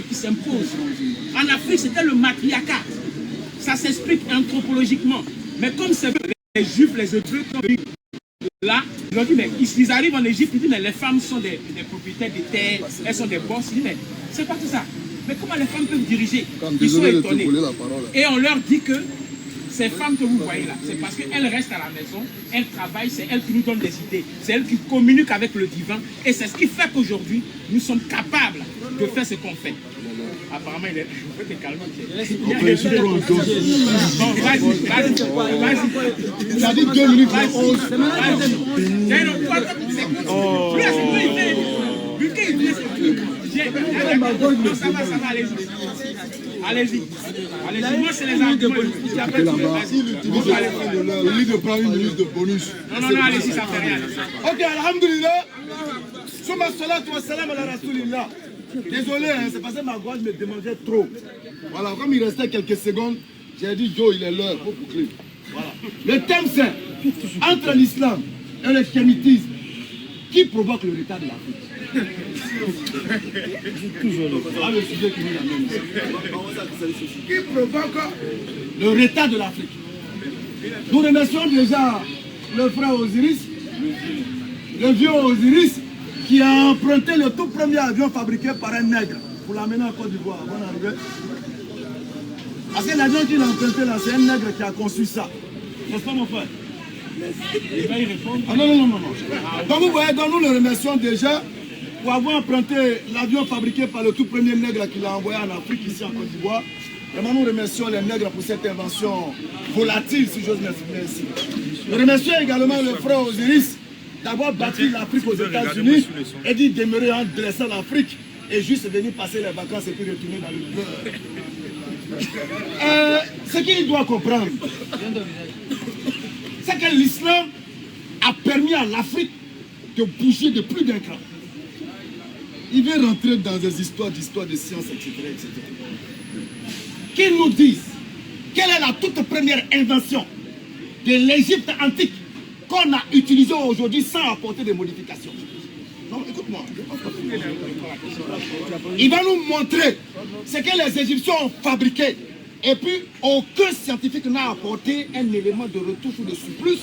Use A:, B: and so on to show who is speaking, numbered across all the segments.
A: qui s'impose. En Afrique, c'était le matriarcat. Ça s'explique anthropologiquement. Mais comme c'est les Juifs, les Hébreux, là, ils ont dit, mais ils arrivent en Égypte, ils disent, mais les femmes sont des propriétaires de terres, elles sont des boss. Ils disent, mais c'est pas tout ça. Mais comment les femmes peuvent diriger? Ils sont étonnés. Et on leur dit que ces femmes que vous voyez là, c'est parce qu'elles restent à la maison, elles travaillent, c'est elles qui nous donnent des idées, c'est elles qui communiquent avec le divin. Et c'est ce qui fait qu'aujourd'hui, nous sommes capables de faire ce qu'on fait. Apparemment, il est... Je peux te calmer. Bon, vas-y.
B: Ça dit 2 minutes 11.
A: Ça va, allez-y. Allez-y, moi c'est les arguments.
B: Le livre prend une minute de bonus.
A: Non, allez-y, ça fait rien.
B: Ok, alhamdulillah. Souma salatu wa salam ala rasulillah. Désolé, hein, c'est parce que ma gorge me demandait trop. Voilà, comme il restait quelques secondes, j'ai dit Joe, il est l'heure, faut boucler. Voilà. Le thème c'est entre l'islam et le kémitisme, qui provoque le retard de l'Afrique? Ah, le sujet qui nous amène. Qui provoque le retard de l'Afrique? Nous remercions déjà le frère Osiris, le vieux Osiris, qui a emprunté le tout premier avion fabriqué par un nègre pour l'amener en Côte d'Ivoire avant d'arriver. Parce que l'avion qu'il a emprunté là, c'est un nègre qui a conçu ça. N'est-ce pas mon frère? Il va y répondre. Ah non. Donc vous voyez, donc nous le remercions déjà pour avoir emprunté l'avion fabriqué par le tout premier nègre qu'il a envoyé en Afrique, ici en Côte d'Ivoire. Vraiment nous remercions les nègres pour cette invention volatile, si j'ose m'exprimer ainsi. Nous remercions également le frère Osiris d'avoir battu l'Afrique aux États-Unis et d'y demeurer en dressant l'Afrique et juste venir passer les vacances et puis retourner dans le beurre. Ce qu'il doit comprendre, c'est que l'islam a permis à l'Afrique de bouger de plus d'un cran. Il veut rentrer dans des histoires de sciences, etc. Qu'ils nous disent quelle est la toute première invention de l'Égypte antique qu'on a utilisé aujourd'hui sans apporter de modifications. Non, écoute-moi. Il va nous montrer ce que les Égyptiens ont fabriqué. Et puis, aucun scientifique n'a apporté un élément de retouche ou de surplus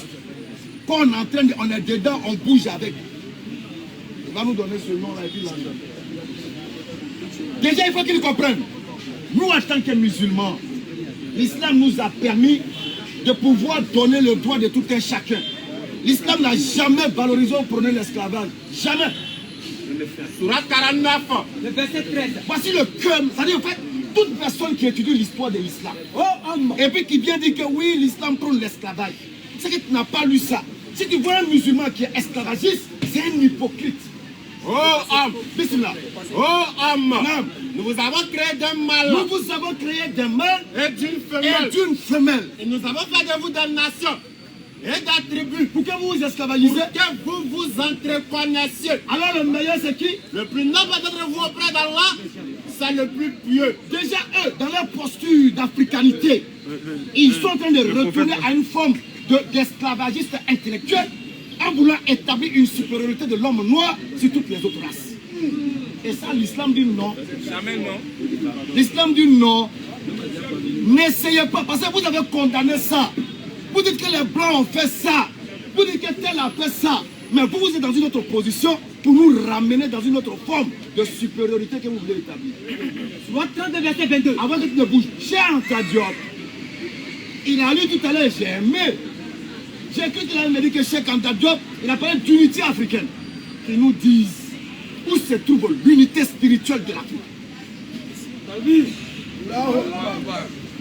B: qu'on est en train de... On est dedans, on bouge avec. Il va nous donner ce nom-là et puis l'entendre. Déjà, il faut qu'ils comprennent. Nous, en tant que musulmans, l'islam nous a permis de pouvoir donner le droit de tout un chacun. L'islam n'a jamais valorisé ou prôné l'esclavage. Jamais. Surat 49, le verset 13. Voici le cœur. C'est-à-dire, en fait, toute personne qui étudie l'histoire de l'islam, et puis qui vient dire que oui, l'islam prône l'esclavage, c'est que tu n'as pas lu ça. Si tu vois un musulman qui est esclavagiste, c'est un hypocrite. Oh homme, bismillah. Oh homme, nous vous avons créé d'un mâle. Nous vous avons créé d'un mâle et d'une femelle. Et nous avons fait de vous des nations et d'attributs. Pour que vous vous esclavagisez, pour que vous vous entreconnaissiez. Alors le meilleur c'est qui? Le plus noble d'entre vous auprès d'Allah, c'est le plus pieux. Déjà eux, dans leur posture d'africanité, ils sont en train de retourner à une forme d'esclavagiste intellectuel en voulant établir une supériorité de l'homme noir sur toutes les autres races. Et ça, l'islam dit non. Jamais non. L'islam dit non. N'essayez pas, parce que vous avez condamné ça. Vous dites que les blancs ont fait ça. Vous dites que tel a fait ça. Mais vous, vous êtes dans une autre position pour nous ramener dans une autre forme de supériorité que vous voulez établir. Soit 32 verset 22. Avant que tu ne bouges, Cheikh Anta Diop, il a lu tout à l'heure, j'ai aimé. J'ai cru qu'il avait dit que Cheikh Anta Diop, il a parlé d'unité africaine. Qu'ils nous disent où se trouve l'unité spirituelle de l'Afrique.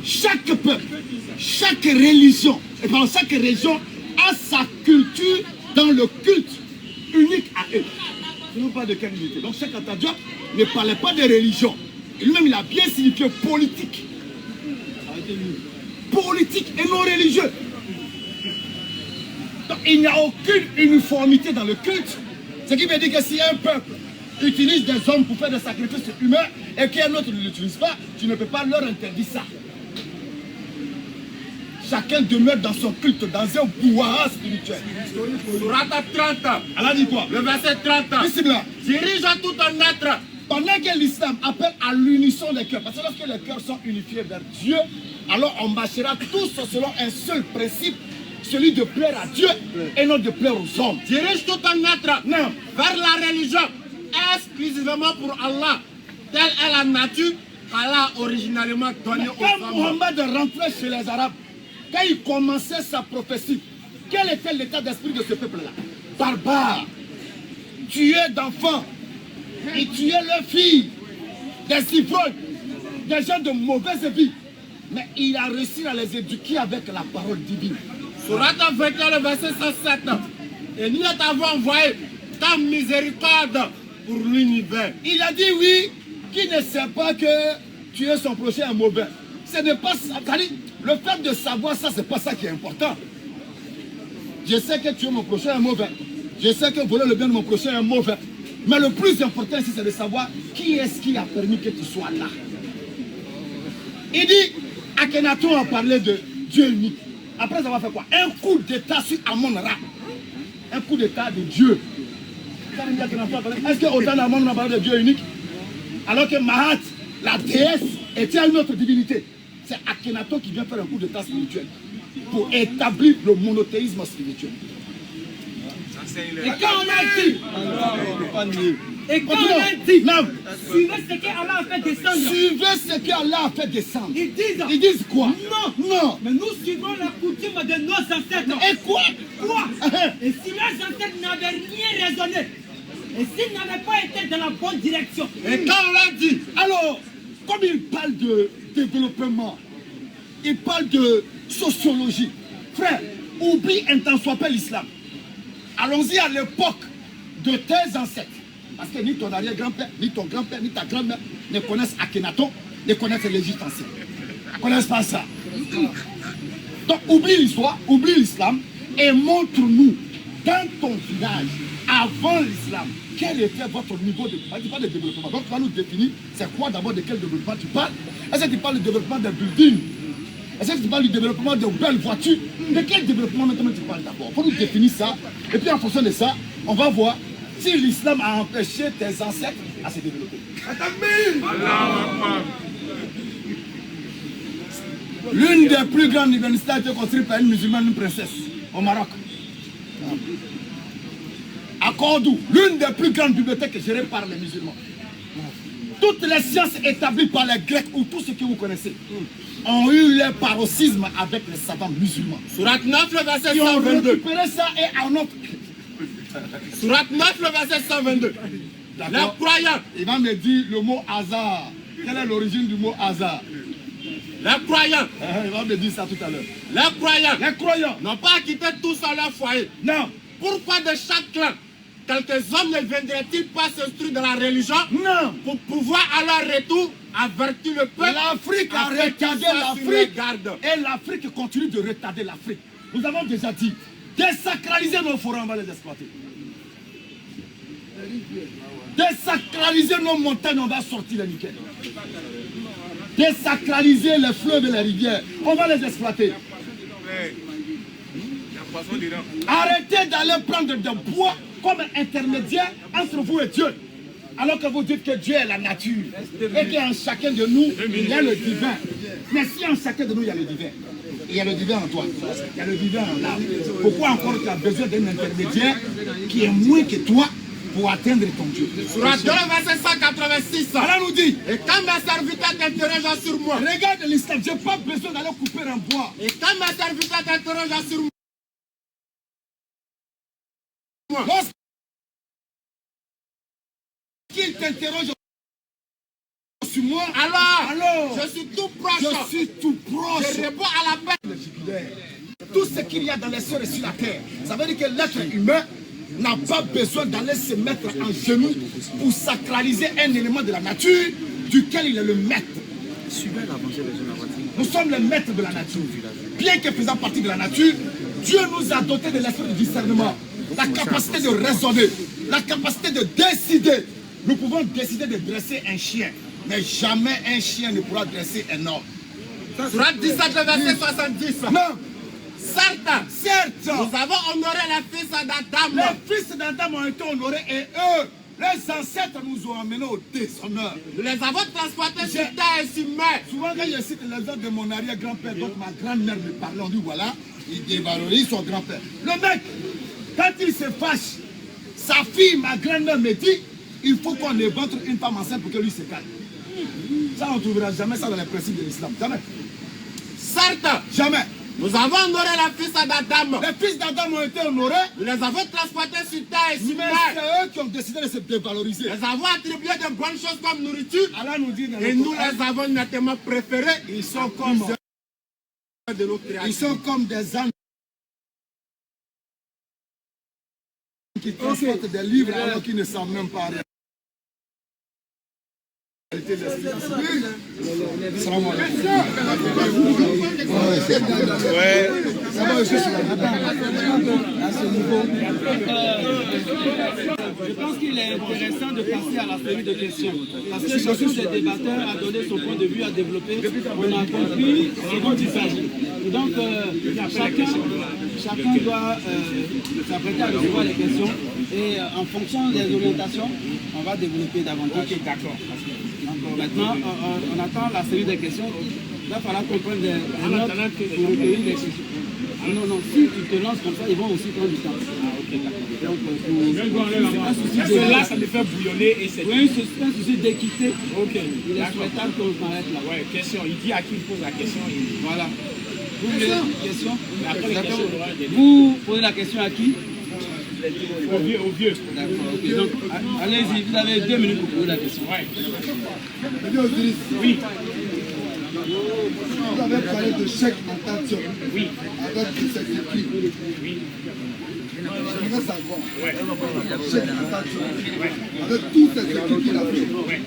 B: Chaque peuple, chaque religion, et par chaque région a sa culture dans le culte unique à eux. Je ne parle pas de quelle unité. Donc Cheikh Anta Diop ne parlait pas de religion. Et lui-même, il a bien signifié politique. Politique et non religieux. Donc il n'y a aucune uniformité dans le culte. Ce qui veut dire que si un peuple utilise des hommes pour faire des sacrifices humains et qu'un autre ne l'utilise pas, tu ne peux pas leur interdire ça. Chacun demeure dans son culte, dans un bouhara spirituel.
C: Surat 30.
B: Allah dit quoi?
C: Le verset 30.
B: Bismillah.
C: Dirige tout un être.
B: Pendant C'est que l'islam appelle à l'unisson des cœurs. Parce que lorsque les cœurs sont unifiés vers Dieu, alors on marchera tous selon un seul principe, celui de plaire à Dieu et non de plaire aux hommes.
C: Dirige tout un être
B: Non.
C: vers la religion exclusivement pour Allah. Telle est la nature qu'Allah a originalement donnée aux
B: Quand
C: hommes.
B: Mohammed rentrait chez les Arabes, quand il commençait sa prophétie, quel était l'état d'esprit de ce peuple-là? Barbare, tuer d'enfants, et tuer leurs filles, des ivrognes, des gens de mauvaise vie. Mais il a réussi à les éduquer avec la parole divine.
C: Surat 21, le verset 107. Et nous t'avons envoyé ta miséricorde pour l'univers.
B: Il a dit oui, qui ne sait pas que tuer son prochain est mauvais. Ce n'est pas ça. Le fait de savoir ça, c'est pas ça qui est important. Je sais que tuer mon prochain est mauvais. Je sais que voler le bien de mon prochain est mauvais. Mais le plus important ici, c'est de savoir qui est-ce qui a permis que tu sois là. Il dit, Akhenaton a parlé de Dieu unique. Après avoir fait quoi? Un coup d'état sur Amon-Ra. Un coup d'état de Dieu. Est-ce qu'autant Amon a parlé de Dieu unique? Alors que Mahat, la déesse, était une autre divinité. C'est Akhenaton qui vient faire un coup d'état spirituel pour établir le monothéisme spirituel.
D: Et quand on a dit, suivez ce qu'Allah a fait descendre.
B: Suivez ce qu'Allah a fait descendre.
D: Ils
B: disent quoi? Non.
D: Mais nous suivons la coutume de nos ancêtres.
B: Et quoi?
D: Et si leurs ancêtres n'avaient rien raisonné, et s'ils n'avaient pas été dans la bonne direction.
C: Et quand on l'a dit,
B: alors, comme il parle de développement, il parle de sociologie. Frère, oublie un temps soit pas l'islam. Allons-y à l'époque de tes ancêtres. Parce que ni ton arrière-grand-père, ni ton grand-père, ni ta grand-mère ne connaissent Akhenaton, ne connaissent l'Égypte ancienne. Ne connaissent pas ça. Donc oublie l'histoire, oublie l'islam et montre-nous dans ton village, avant l'islam, quel était votre niveau de, pas de développement. Donc tu vas nous définir, c'est quoi d'abord de quel développement tu parles. Est-ce que tu parles du développement des buildings? Est-ce que tu parles du développement de belles voitures? De quel développement maintenant tu parles d'abord? Il faut nous définir ça. Et puis en fonction de ça, on va voir si l'islam a empêché tes ancêtres à se développer. L'une des plus grandes universités a été construite par une musulmane, une princesse, au Maroc. À Cordoue, l'une des plus grandes bibliothèques gérées par les musulmans. Toutes les sciences établies par les Grecs ou tout ce que vous connaissez ont eu leur paroxysme avec les savants musulmans.
C: Surat 9, le verset
B: Ils ont
C: 122.
B: récupéré ça et en ont...
C: Surat 9, le verset 122. Les croyants.
B: Il va me dire le mot hasard. Quelle est l'origine du mot hasard?
C: Les croyants.
B: Il va me dire ça tout à l'heure.
C: Les croyants.
B: N'ont
C: pas quitté tous à leur foyer.
B: Non.
C: Pourquoi de chaque clan quelques hommes ne viendraient-ils pas s'instruire dans la religion?
B: Non.
C: Pour pouvoir à leur retour avertir le peuple.
B: L'Afrique a retardé l'Afrique et l'Afrique continue de retarder l'Afrique. Nous avons déjà dit, désacraliser nos forêts, on va les exploiter. Désacraliser nos montagnes, on va sortir les nickel. Désacraliser les fleuves et les rivières, on va les exploiter. Arrêtez d'aller prendre des bois comme intermédiaire entre vous et Dieu. Alors que vous dites que Dieu est la nature et qu'en chacun de nous, il y a le divin. Mais si en chacun de nous, il y a le divin, il y a le divin en toi, il y a le divin en là. Pourquoi encore tu as besoin d'un intermédiaire qui est moins que toi pour atteindre ton Dieu?
C: Surat 2, verset 186.
B: Allah nous dit,
C: et quand mes serviteurs t'interrogent sur moi,
B: regarde l'islam, je n'ai pas besoin d'aller couper un bois.
C: Et quand mes serviteurs t'interrogent sur moi,
B: qu'il t'interroge sur moi,
C: alors je suis tout proche.
B: Je suis tout proche.
C: Je réponds à l'appel.
B: Tout ce qu'il y a dans les cieux et sur la terre, ça veut dire que l'être humain n'a pas besoin d'aller se mettre en genoux pour sacraliser un élément de la nature duquel il est le maître. Nous sommes les maîtres de la nature. Bien que faisant partie de la nature, Dieu nous a doté de l'esprit de discernement, la capacité de raisonner, la capacité de décider. Nous pouvons décider de dresser un chien, mais jamais un chien ne pourra dresser un homme.
C: Surat 17, le verset 70.
B: Non.
C: Certes, nous avons honoré les fils d'Adam.
B: Les fils d'Adam ont été honorés et eux, Les ancêtres nous ont amenés au déshonneur.
C: Nous les avons transportés sur terre et sur mer.
B: Souvent, quand je cite les œuvres de mon arrière-grand-père, donc ma grand-mère me parlait, on dit voilà, il dévalorise son grand-père. Le mec, quand il se fâche, sa fille, ma grand-mère me dit, il faut qu'on éventre une femme enceinte pour que lui se calme. Ça, on ne trouvera jamais ça dans les principes de l'islam. Jamais.
C: Certes,
B: Jamais.
C: nous avons honoré la fils d'Adam.
B: Les fils d'Adam ont été honorés,
C: Nous les avons transportés sur terre et sur
B: mais
C: mer.
B: c'est eux qui ont décidé de se dévaloriser.
C: Nous les avons attribué de bonnes choses comme nourriture.
B: Allah nous dit dans
C: Et
B: le
C: nous
B: Coran,
C: les avons nettement préférés.
B: ils sont comme
C: De nos créatures.
B: des ânes qui transportent des livres alors qu'ils ne savent même pas rien. Salam alaikum. Ça va, monsieur.
D: Je pense qu'il est intéressant de passer à la série de questions. Parce que chacun des débatteurs a donné son point de vue à développer. On a compris ce dont il s'agit. Et donc, chacun doit s'apprêter à recevoir les questions. Et en fonction des orientations, on va développer davantage.
A: Ok, d'accord.
D: Donc, maintenant, on attend la série des questions. Il va falloir qu'on prenne des notes pour recueillir les questions. Non, non, si tu te lances comme ça, ils vont aussi prendre du temps. Ah, ok, d'accord. Donc,
A: là, ça me fait bouillonner et c'est...
D: oui, c'est un souci d'équité.
A: Ok,
D: Il est souhaitable qu'on s'arrête là.
A: Ouais, question. Il dit à qui il pose la question. Et...
D: Voilà. Vous voulez une question?
A: Après les questions, on aura des...
D: Vous posez la question à qui?
A: Au vieux, au vieux.
D: D'accord, ok. Donc, allez-y, vous avez 2 minutes pour poser la question.
A: Ouais.
B: Oui. Vous avez parlé de chèque en tension.
A: Oui.
B: Avec cette équipe.
A: Oui.
B: J'aimerais savoir.
A: Ouais.
B: Chèque en tension. Avec toutes ces équipes qu'il a fait.
A: Ouais.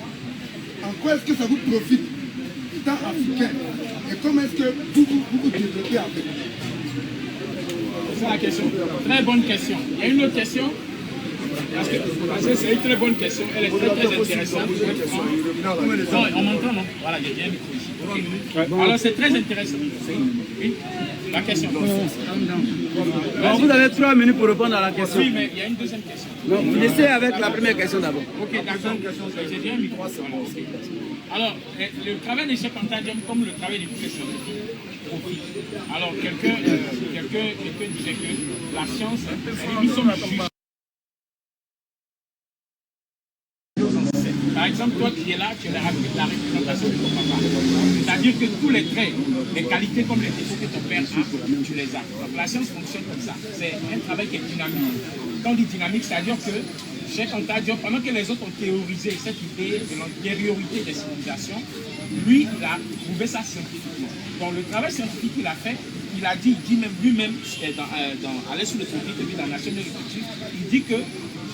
B: En quoi est-ce que ça vous profite, étant africain? Et comment est-ce que vous développez avec?
A: C'est la question. Très bonne question. Il y a une autre question. Parce que c'est une très bonne question. Elle est très intéressante. Non, on m'entend, non? Voilà, il y a bien un micro ici. Okay. Alors, c'est très intéressant. Oui. La question.
D: Alors, vous avez 3 minutes pour répondre à la question.
A: Oui, mais il y a une deuxième question.
D: Donc, vous laissez avec la première question d'abord.
A: Ok, d'accord. J'ai bien un micro. Voilà, okay. Alors, le travail des chefs Antadium, comme le travail des professionnels, profite. Alors, quelqu'un disait que la science, nous sommes juges. Par exemple, toi qui es là, tu as la représentation de ton papa. C'est-à-dire que tous les traits, les qualités comme les défauts que ton père a, tu les as. Donc la science fonctionne comme ça. C'est un travail qui est dynamique. Quand on dit dynamique, c'est-à-dire que Cheikh Anta Diop, pendant que les autres ont théorisé cette idée de l'antériorité des civilisations, lui, il a prouvé ça scientifiquement. Donc le travail scientifique qu'il a fait, il a dit, même lui-même, à l'aise sous le tropique, dans la chaîne de l'écriture, il dit que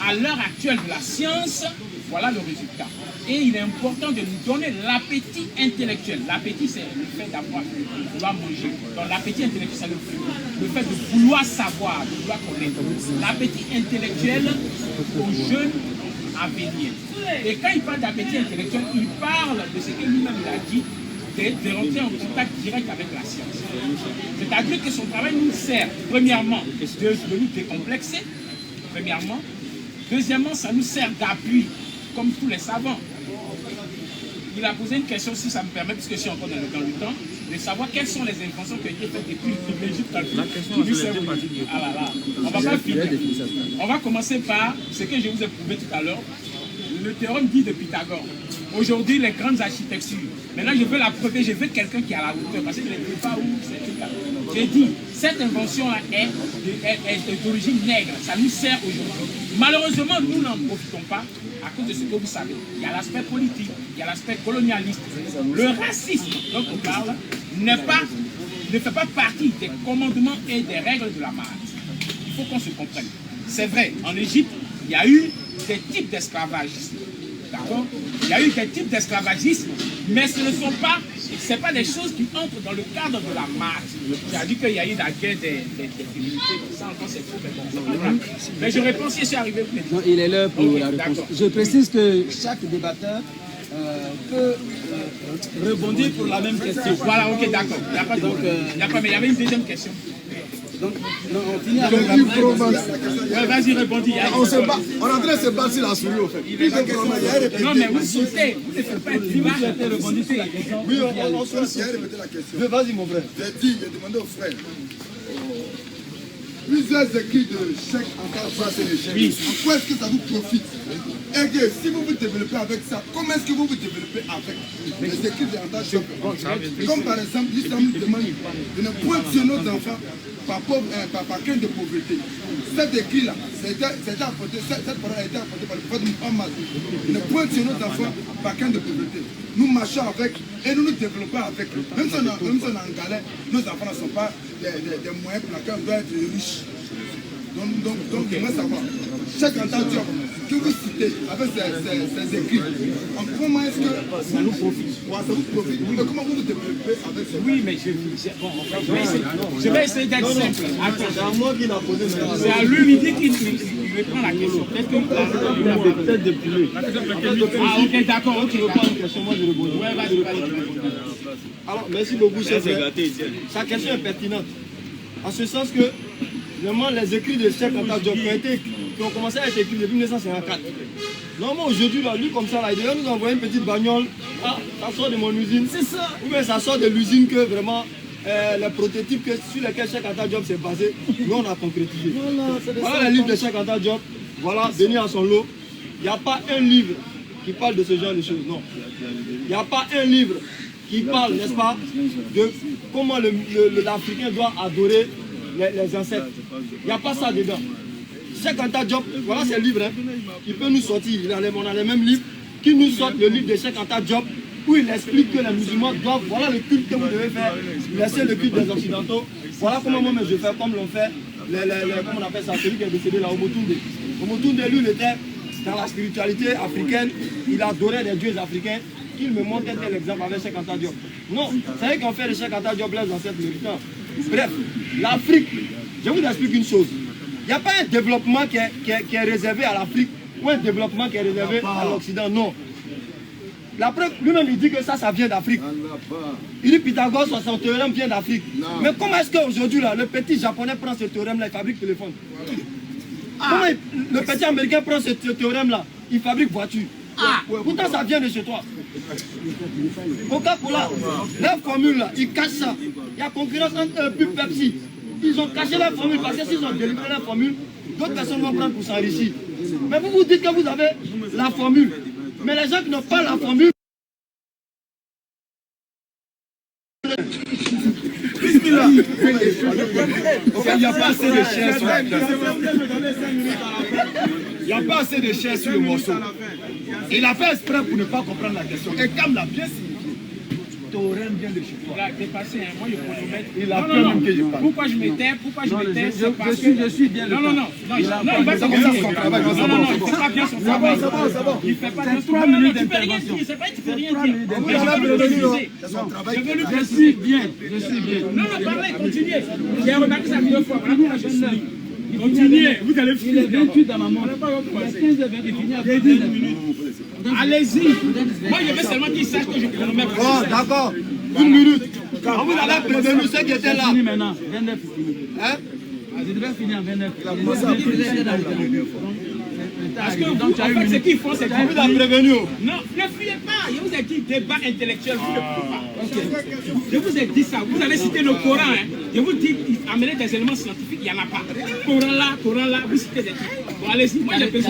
A: à l'heure actuelle de la science, voilà le résultat. Et il est important de nous donner l'appétit intellectuel. L'appétit, c'est le fait d'avoir, de vouloir manger. Donc l'appétit intellectuel, c'est le fait de vouloir savoir, de vouloir connaître. L'appétit intellectuel aux jeunes à venir. Et quand il parle d'appétit intellectuel, il parle de ce que lui-même il a dit, de rentrer en contact direct avec la science. C'est-à-dire que son travail nous sert, premièrement, de nous décomplexer, premièrement. Deuxièmement, ça nous sert d'appui, comme tous les savants. Il a posé une question, si ça me permet, puisque je suis encore dans le temps, de savoir quelles sont les inventions qui ont été faites depuis l'Égypte. La question on va pas finir. On va commencer par ce que je vous ai prouvé tout à l'heure. Le théorème dit de Pythagore. Aujourd'hui, les grandes architectures. Maintenant, je veux la preuver, je veux quelqu'un qui a la hauteur, parce que je ne sais pas où c'est tout là. J'ai dit, cette invention-là est d'origine nègre. Ça nous sert aujourd'hui. Malheureusement, nous n'en profitons pas à cause de ce que vous savez. Il y a l'aspect politique, il y a l'aspect colonialiste. Le racisme dont on parle ne fait pas partie des commandements et des règles de la marque. Il faut qu'on se comprenne. C'est vrai, en Égypte, il y a eu des types d'esclavagisme. D'accord? Il y a eu des types d'esclavagisme, mais ce ne sont pas, c'est pas des choses qui entrent dans le cadre de la marque. C'est-à-dire qu'il y a eu la guerre des divinités, ça encore c'est faux, mais bon. Mais je réponds si je suis arrivé.
D: Non, il est l'heure pour la réponse. Je précise que chaque débatteur peut rebondir pour la même question.
A: Voilà, ok, d'accord. D'accord, mais il y avait une deuxième question.
D: Donc, on finit avec la
A: Ouais, vas-y, répondis.
B: On est en train de se battre sur la souris, au fait.
A: Non, mais vous sautez. Vous ne faites pas être
D: vous souhaitez rebondir sur la question.
B: Oui, on se laisse.
E: Répéter la question.
B: Vas-y, mon frère.
E: J'ai demandé aux frères. Plusieurs écrits de chèques en cas de chèques.
A: Oui.
E: En quoi est-ce que ça vous profite? Et que si vous vous développez avec ça, comment est-ce que vous vous développez avec les écrits de Antage? Comme par exemple, l'islam nous demande de ne point tuer nos enfants par crainte de pauvreté. Cet écrit-là, cette parole a été apportée par le prophète Muhammad. Ne point tuer nos enfants par crainte de pauvreté. Nous marchons avec et nous nous développons avec. Même si on est en galère, nos enfants ne sont pas des moyens pour lesquels on doit être riche. Donc, j'aimerais savoir, chaque entendeur que vous citez avec ces écrits, comment est-ce que ça nous profite? Ça vous profite. Mais comment vous vous développez avec ça?
A: Oui, mais je vais essayer d'être simple.
B: C'est à moi qui l'a posé.
A: C'est à lui, il dit qu'il répond à la question.
B: Peut-être depuis lui.
A: Ah, ok, d'accord, ok.
B: Une question, moi je rebondis.
A: Ouais, vas-y.
B: Alors, merci beaucoup, chef. Sa question est pertinente. En ce sens que, vraiment, les écrits de Cheikh Anta Diop qui ont commencé à être écrits depuis 1954. Normalement, aujourd'hui, lui, comme ça, là, il devait nous envoyer une petite bagnole. Ah, ça sort de mon usine. C'est ça. Ou bien ça sort de l'usine que vraiment, les prototypes sur lesquels Cheikh Anta Diop s'est basé, nous, on a concrétisé. Voilà les livres de Cheikh Anta Diop. Voilà, Denis à son lot. Il n'y a pas un livre qui parle de ce genre de choses. Non. Il n'y a pas un livre qui parle, n'est-ce pas, de comment l'Africain doit adorer les ancêtres. Il n'y a pas ça dedans. Cheikh Anta Diop, voilà ces livres, hein, il peut nous sortir, on a les mêmes livres, qui nous sortent le livre de Cheikh Anta Diop, où il explique que les musulmans doivent, voilà le culte que vous devez faire, laisser le culte des occidentaux, voilà comment moi je fais, comme l'ont fait, comment on appelle ça, celui qui est décédé là, Omotunde. Omotunde, lui, il était dans la spiritualité africaine, il adorait les dieux africains, il me montre tel exemple avec Cheikh Anta Diop. Non, c'est vrai qu'on fait de Cheikh Anta Diop les ancêtres méritants. Bref, l'Afrique, je vous explique une chose. Il n'y a pas un développement qui est réservé à l'Afrique ou un développement qui est réservé à l'Occident, non. La preuve, lui-même, il dit que ça vient d'Afrique. Il dit Pythagore, son théorème vient d'Afrique. Mais comment est-ce qu'aujourd'hui, le petit japonais prend ce théorème-là, il fabrique téléphone? Comment le petit américain prend ce théorème-là, il fabrique voiture? Pourtant, ça vient de chez toi. Coca-Cola, leur formule là, ils cachent ça. Il y a concurrence entre eux, puis Pepsi. Ils ont caché leur formule parce que s'ils ont délivré leur formule, d'autres personnes vont prendre pour s'enrichir. Mais vous vous dites que vous avez la formule. Mais les gens qui n'ont pas la formule, il n'y a pas assez de chair sur la place. Il n'y a pas assez de chair sur le morceau. Il a fait exprès pour ne pas comprendre la question. Et comme l'a bien signifié, théorème vient de chez toi.
A: Il a dépassé, hein. Moi je chronomètre.
B: Il a peur même que je parle.
A: Pourquoi je m'étais, c'est parce que...
D: Je suis bien le
A: Non, il va pas bien son travail. Non, il ne fait pas bien son travail. Il fait pas bien son travail.
D: 3 minutes
A: Tu peux rien
D: d'intervention.
A: dire, c'est pas que tu peux rien dire. Je veux lui
D: Je
A: préciser.
D: suis bien.
A: Non, parlez, continuez. J'ai remarqué ça 2 fois. Voilà, je suis. Continuez, vous allez
D: Il est
A: finir.
D: 28 dans ma montre. Il est 15h20, il finit à 22 minutes.
A: Allez-y. Moi, je veux seulement qu'il sache que je chronomètre.
B: Oh, d'accord. 1 minute. Quand vous allez prévenir ceux qui étaient là.
D: Fini maintenant. 29 fini.
B: Hein?
D: Je devais finir à 29.
A: Parce que vous, en fait, ce qu'ils font, c'est que
B: Vous l'avez prévenu.
A: non, ne fuyez pas. Je vous ai dit débat intellectuel, vous ne pouvez pas. Je vous ai dit ça. Vous avez cité le Coran. Hein. Je vous dis, amener des éléments scientifiques, il n'y en a pas. Coran là, vous citez des trucs. Bon, allez-y. Moi, j'ai pensé.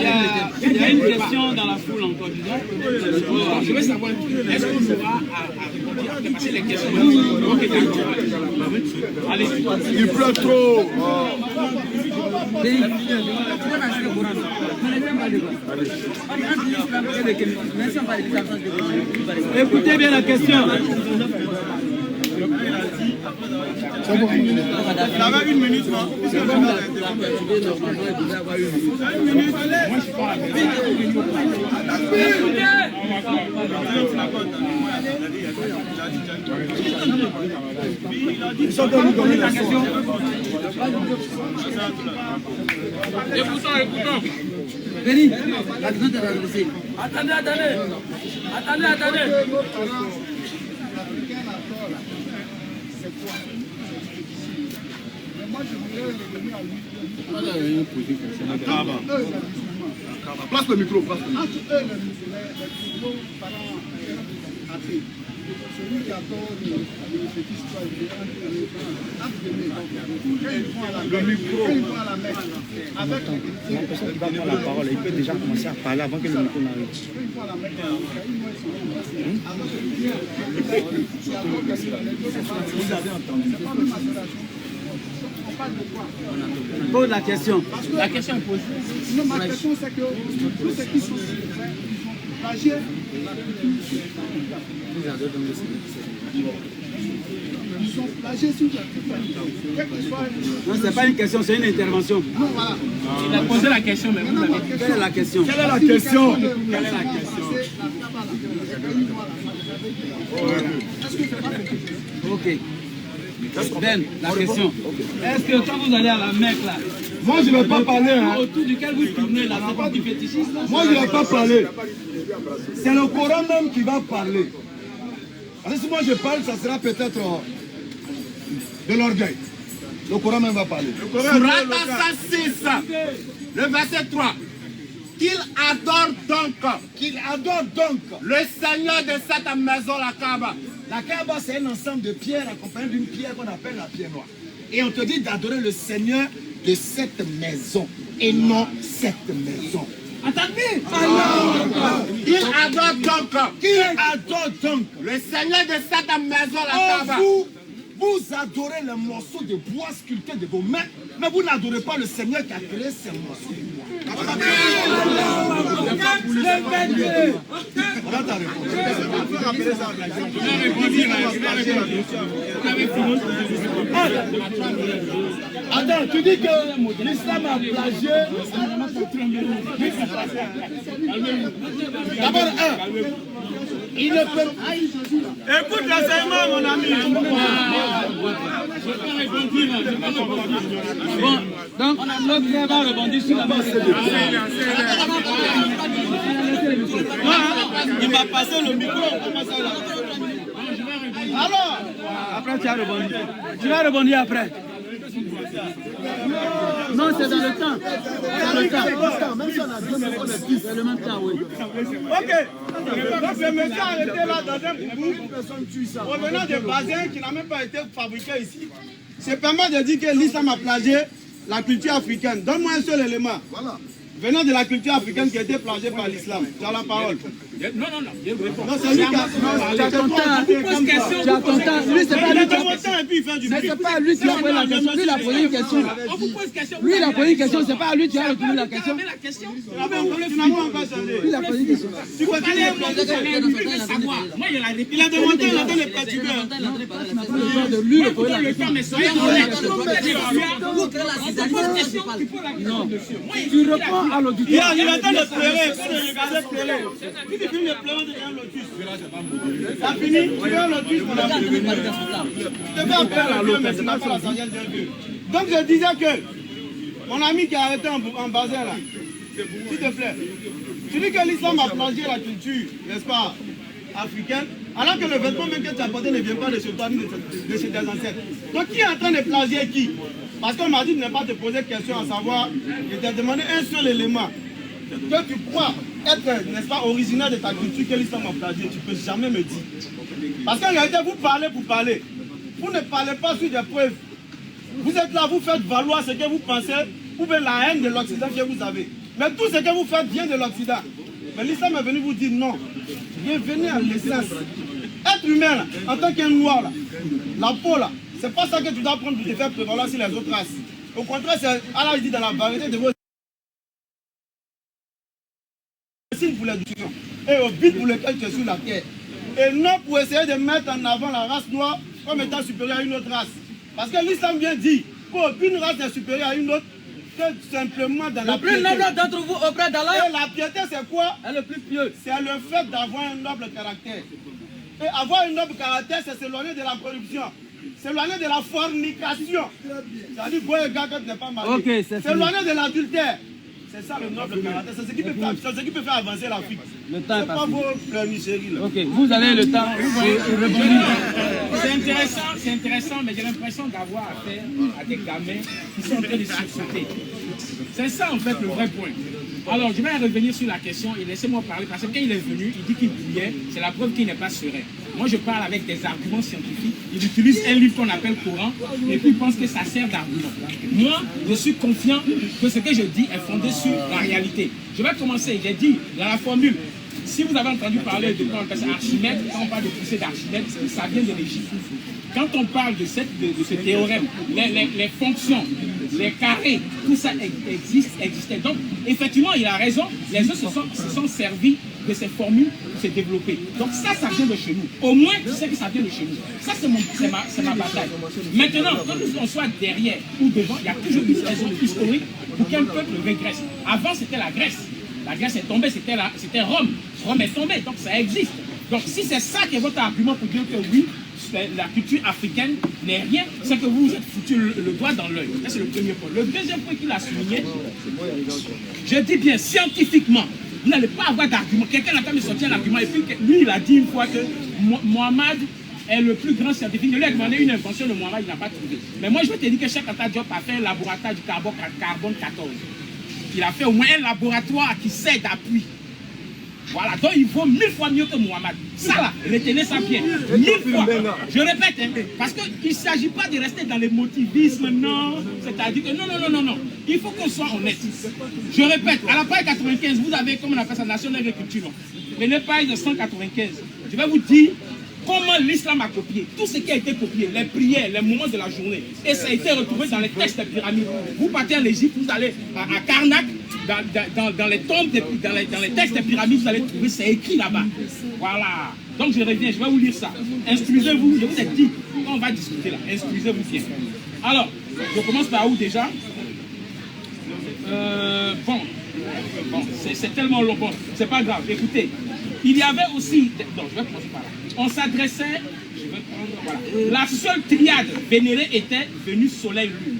D: Il y a une question dans la foule encore.
A: Je veux savoir, est-ce qu'on aura à répondre, passer les questions? Ok, d'accord. Allez.
B: Il pleut trop.
D: Écoutez bien la question.
E: Il avait 1 minute, non?
A: Écoutons.
D: Béni, la question est adressée. Attendez. Attendez.
E: Nos parents africains à tort, là, c'est quoi? Mais moi, je voulais revenir à lui.
B: Place le micro, place le micro.
E: Entre eux, les nos parents athées, celui qui a tort les petits histoires, le micro, quand ils vont à la Mecque, avec les chrétiens,
B: qui va prendre la parole, il peut déjà commencer à parler avant que le micro n'arrive.
E: quand ils vont à la Mecque, vous avez entendu.
D: Pose la question.
A: La question est posée.
E: Non, ma question c'est que tous ceux qui sont plagiés, ils sont plagiés sur la quel que soit.
D: Non, c'est pas une question, c'est une intervention.
E: Non, voilà.
A: Il a posé la question, mais vous l'avez dit.
D: Quelle est la question?
B: Quelle est la question?
E: Quelle est la question? Est-ce que c'est pas compliqué?
D: Ok. Ben, la question. Est-ce que quand vous allez à la Mecque là,
B: Moi, je ne vais pas parler. Hein.
D: autour duquel vous tournez là, c'est pas du fétichisme là?
B: Moi, je ne vais pas parler. C'est le Coran même qui va parler. Parce que si moi je parle, ça sera peut-être de l'orgueil. Le Coran même va parler.
C: Sourate 106, le verset 3. Qu'il adore donc le Seigneur de cette maison, la Kaaba.
B: La Kaaba, c'est un ensemble de pierres accompagné d'une pierre qu'on appelle la pierre noire. Et on te dit d'adorer le Seigneur de cette maison et non cette maison.
A: Attendez.
C: Il adore donc
B: Le
C: le Seigneur de cette maison, la Kaaba.
B: vous adorez les morceaux de bois sculptés de vos mains, mais vous n'adorez pas le Seigneur qui a créé ces morceaux de bois. Voilà ta réponse. Attends, tu dis que l'islam a plagié. D'abord, il ne peut.
C: Écoute l'enseignement, mon ami.
D: Bon, donc l'autre frère va rebondir sur la base.
C: Il va passer le micro.
D: Alors, après tu vas rebondir. Tu vas rebondir après. Non, c'est dans le temps. Dans le temps. C'est le même temps, oui.
C: Ok. Donc le monsieur a arrêté là dans un boubou revenant de bazin qui n'a même pas été fabriqué ici. Se permet de dire que l'islam a plagié la culture africaine. Donne-moi un seul élément. Venant de la culture africaine qui a été plagiée par l'islam. Tu as la parole.
A: Non. Je réponds.
C: Non, c'est lui qui a...
D: Tu as ton temps. Tu as ton temps. Lui, c'est pas lui qui a... Mais c'est pas lui qui a posé la question. Lui, il a posé une question.
A: On vous pose question.
D: Lui, il a posé une question. C'est pas à lui qui a retourné la question.
A: La question.
C: Tu n'as pas encore changé.
D: Lui, il a posé une question.
C: Tu continues à plagier.
A: Savoir. Moi, il a répondu.
C: Il a demandé, il a donné les particuliers.
D: De lui, le problème.
A: Le temps, mais soyez honnête.
D: Tu réponds à l'auditoire.
C: Il attend de pleurer. Quand il regardait pleurer. Si tu finis de pleurer, tu deviens lotus. Ça finit, tu deviens lotus pour la vie. Tu te fais appeler à Dieu, mais tu n'as pas la sagesse d'un Dieu. Donc je disais que mon ami qui a arrêté en bazin là, s'il te plaît, tu dis que l'islam a plagié la culture, n'est-ce pas, africaine, alors que le vêtement même que tu as porté ne vient pas de chez toi ni de chez tes ancêtres. Donc qui est en train de plagier qui? Parce qu'on m'a dit de ne pas te poser de questions à savoir, je t'ai demandé un seul élément. Que tu crois être, n'est-ce pas, originaire de ta culture que l'islam a plagié, tu ne peux jamais me dire. Parce qu'en réalité, vous parlez pour parler. Vous ne parlez pas sur des preuves. Vous êtes là, vous faites valoir ce que vous pensez, ou bien la haine de l'Occident que vous avez. Mais tout ce que vous faites vient de l'Occident. Mais l'islam est venu vous dire non. Bienvenue à l'essence. Être humain, là, en tant qu'un noir, là, la peau, là, c'est pas ça que tu dois prendre pour te faire prévaloir sur les autres races. Au contraire, c'est Allah dit dans la variété de vos signes pour l'éducation et au but pour lequel tu es sur la terre. Et non pour essayer de mettre en avant la race noire comme étant supérieure à une autre race. Parce que l'islam vient dire qu'aucune race n'est supérieure à une autre que simplement dans la piété.
D: Le plus noble d'entre vous auprès d'Allah
C: Et la piété, c'est quoi?
D: est le plus pieux.
C: C'est le fait d'avoir un noble caractère. Et avoir un noble caractère, c'est s'éloigner de la corruption. S'éloigner de la fornication. C'est-à-dire, boy, gars, quand tu n'es pas marié.
D: Ok, c'est
C: s'éloigner de l'adultère. C'est ça le noble caractère. C'est ce qui peut faire avancer l'Afrique.
D: Le temps est
C: C'est pas
D: passé.
C: vos pleurnicheries là.
D: Ok, vous avez le temps.
A: C'est intéressant, mais j'ai l'impression d'avoir affaire à des gamins qui sont en train de sursauter. C'est ça en fait le vrai point. Alors je vais revenir sur la question et laissez-moi parler parce que quand il est venu, il dit qu'il priait, c'est la preuve qu'il n'est pas serein. Moi je parle avec des arguments scientifiques, il utilise un livre qu'on appelle Coran et puis il pense que ça sert d'argument. Moi je suis confiant que ce que je dis est fondé sur la réalité. Je vais commencer, j'ai dit dans la formule. Si vous avez entendu parler de Archimède, quand on parle de poussée d'Archimède, ça vient de l'Égypte. Quand on parle de ce théorème, les fonctions, les carrés, tout ça existait. Donc, effectivement, il a raison, les autres se sont servis de ces formules pour se développer. Donc ça vient de chez nous. Au moins, tu sais que ça vient de chez nous. Ça, c'est ma bataille. Maintenant, quand on soit derrière ou devant, il y a toujours une raison historique pour qu'un peuple régresse. Avant, c'était la Grèce. La Grèce est tombée, c'était Rome. Rome est tombée, donc ça existe. Donc si c'est ça qui est votre argument pour dire que oui, la culture africaine n'est rien, c'est que vous vous êtes foutu le doigt dans l'œil. Ça c'est le premier point. Le deuxième point qu'il a souligné, je dis bien scientifiquement, vous n'allez pas avoir d'argument. Quelqu'un n'a pas me sortir un argument et puis lui il a dit une fois que Mohamed est le plus grand scientifique. Je lui ai demandé une invention de Mohamed, il n'a pas trouvé. Mais moi je vais te dire que Cheikh Anta Diop a fait un laboratoire du carbone 14. Il a fait au moins un laboratoire qui sert d'appui. Voilà, donc il vaut 1000 fois mieux que Mohamed. Ça là, retenez ça bien. 1000 fois. Je répète, hein, parce qu'il ne s'agit pas de rester dans l'émotivisme, non. C'est-à-dire que non. Il faut qu'on soit honnête. Je répète, à la page 95, vous avez, comme on appelle ça, Nation d'agriculture. Prenez page de 195. Je vais vous dire comment l'islam a copié. Tout ce qui a été copié, les prières, les moments de la journée. Et ça a été retrouvé dans les textes des pyramides. Vous partez en Égypte, vous allez à Karnak, dans les tombes, dans les textes des pyramides, vous allez trouver, c'est écrit là-bas. Voilà. Donc je reviens, je vais vous lire ça. Instruisez-vous, je vous ai dit, on va discuter là. Instruisez-vous bien. Alors, je commence par où déjà? Bon, c'est tellement long. Bon, c'est pas grave. Écoutez, il y avait aussi... Non, je vais commencer par là. On s'adressait... Voilà. La seule triade vénérée était venue soleil-lune.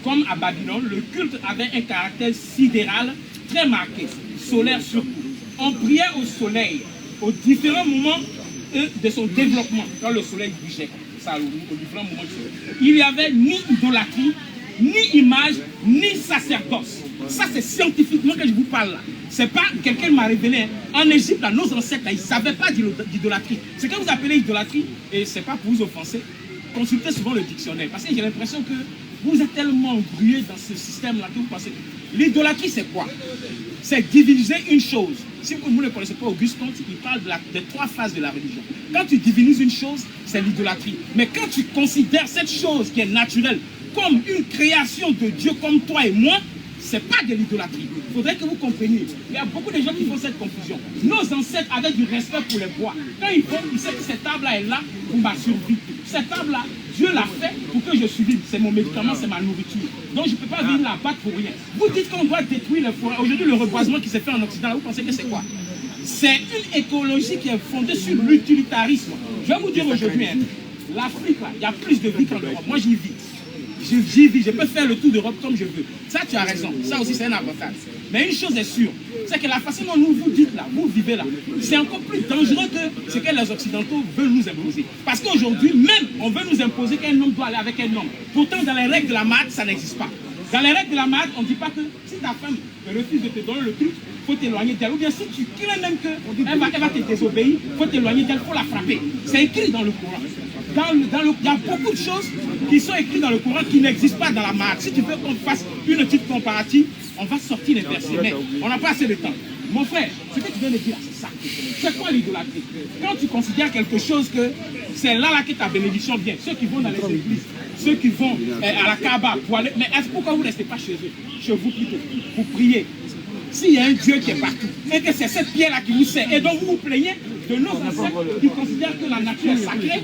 A: Comme à Babylone, le culte avait un caractère sidéral très marqué, solaire surtout. On priait au soleil, aux différents moments de son développement, quand le soleil bougeait, ça, aux différents moments du soleil. Il n'y avait ni idolâtrie, ni image, ni sacerdoce. Ça, c'est scientifiquement que je vous parle là. C'est pas quelqu'un m'a révélé. Hein. En Égypte, là, nos ancêtres, là, ils ne savaient pas d'idolâtrie. Ce que vous appelez idolâtrie, et ce n'est pas pour vous offenser, consultez souvent le dictionnaire. Parce que j'ai l'impression que vous êtes tellement embrouillés dans ce système-là que vous pensez que l'idolâtrie, c'est quoi? C'est diviniser une chose. Si vous ne connaissez pas Auguste Comte, il parle des 3 phases de la religion. Quand tu divinises une chose, c'est l'idolâtrie. Mais quand tu considères cette chose qui est naturelle comme une création de Dieu comme toi et moi, ce n'est pas de l'idolâtrie. Il faudrait que vous compreniez. Il y a beaucoup de gens qui font cette confusion. Nos ancêtres avaient du respect pour les bois. Quand ils vont, ils savent que cette table-là est là pour ma survie. Cette table-là, Dieu l'a fait pour que je survive. C'est mon médicament, c'est ma nourriture. Donc je ne peux pas venir la battre pour rien. Vous dites qu'on doit détruire les forêts. Aujourd'hui, le reboisement qui s'est fait en Occident, vous pensez que c'est quoi? C'est une écologie qui est fondée sur l'utilitarisme. Je vais vous dire aujourd'hui, hein, l'Afrique, il y a plus de vie qu'en Europe. Moi, j'y vis. J'y vis, je peux faire le tour d'Europe comme je veux. Ça, tu as raison. Ça aussi, c'est un avantage. Mais une chose est sûre, c'est que la façon dont vous dites là, vous vivez là, c'est encore plus dangereux que ce que les Occidentaux veulent nous imposer. Parce qu'aujourd'hui, même, on veut nous imposer qu'un homme doit aller avec un homme. Pourtant, dans les règles de la maths, ça n'existe pas. Dans les règles de la maths, on ne dit pas que si ta femme refuse de te donner le truc, il faut t'éloigner d'elle. Ou bien si tu crains même qu'elle va te désobéir, il faut t'éloigner d'elle, il faut la frapper. C'est écrit dans le Coran. Il y a beaucoup de choses qui sont écrites dans le Coran qui n'existent pas dans la maths. Si tu veux qu'on fasse une petite comparative, on va sortir les versets. Mais on n'a pas assez de temps. Mon frère, ce que tu viens de dire, c'est ça. C'est quoi l'idolâtrie? Quand tu considères quelque chose que c'est là que ta bénédiction vient, ceux qui vont dans les églises, ceux qui vont à la Kaaba pour aller... Mais pourquoi vous ne restez pas chez eux? Chez vous plutôt, pour prier. S'il y a un Dieu qui est partout, et que c'est cette pierre-là qui vous sert, et donc vous vous plaignez de nos ancêtres qui considèrent que la nature est sacrée,